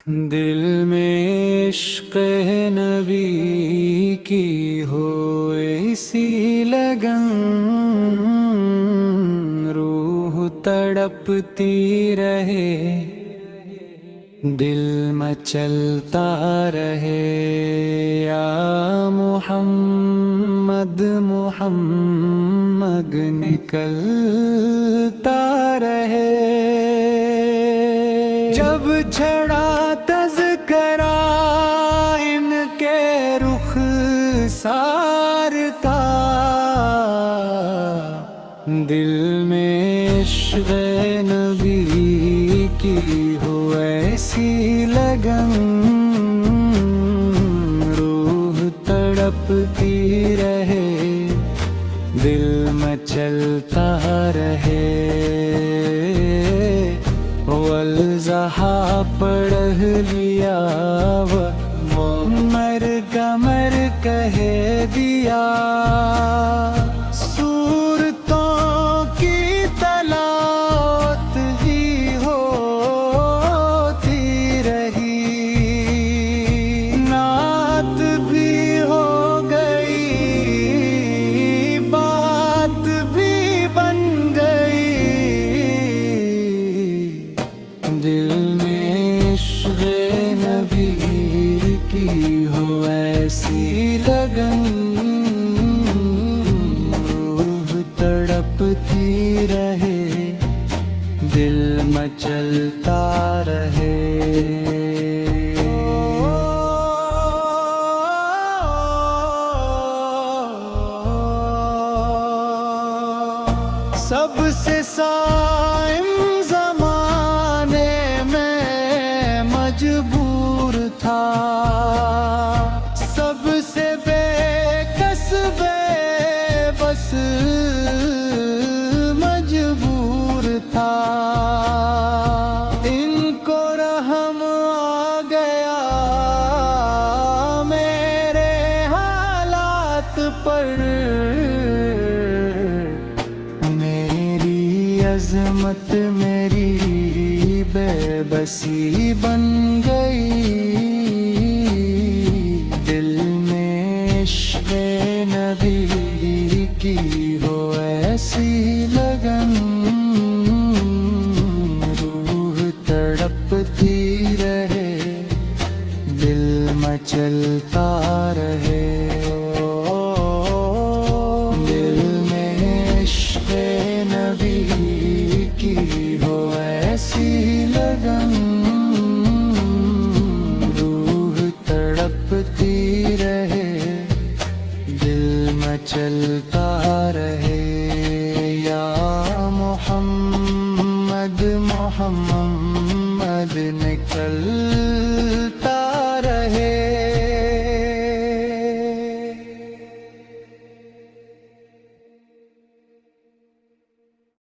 دل میں عشق نبی کی ہو ایسی لگن، روح تڑپتی رہے، دل مچلتا رہے، یا محمد محمد نکلتا رہے۔ جب چھڑا تذکرہ ان کے رخ سار کا، دل میں عشق نبی کی ہو ایسی لگن، روح تڑپتی رہے، دل مچلتا رہے۔ والضحیٰ پڑھ لیا وعمر قمر کہہ دیا، صورتوں کی تلاوت ہی ہوتی رہی، نعت بھی ہو گئی، بات بھی بن گئی، دل میں عشق نبی کی ہو ایسی لگن، روح تڑپتی رہے، دل مچلتا رہے۔ سب سے صائم زمانے میں مجبور تھا، سب سے بے کس بے بس مجبور تھا، ان کو رحم آ گیا میرے حالات پر، میری عظمت میری بے بسی بن گئی، دل میں عشق نبی کی ہو ایسی لگن، روح تڑپتی رہے، دل مچلتا رہے۔ دل میں عشق نبی کی ہو ایسی لگن، روح تڑپتی رہے، دل مچلتا رہے، یا محمد محمد نکلتا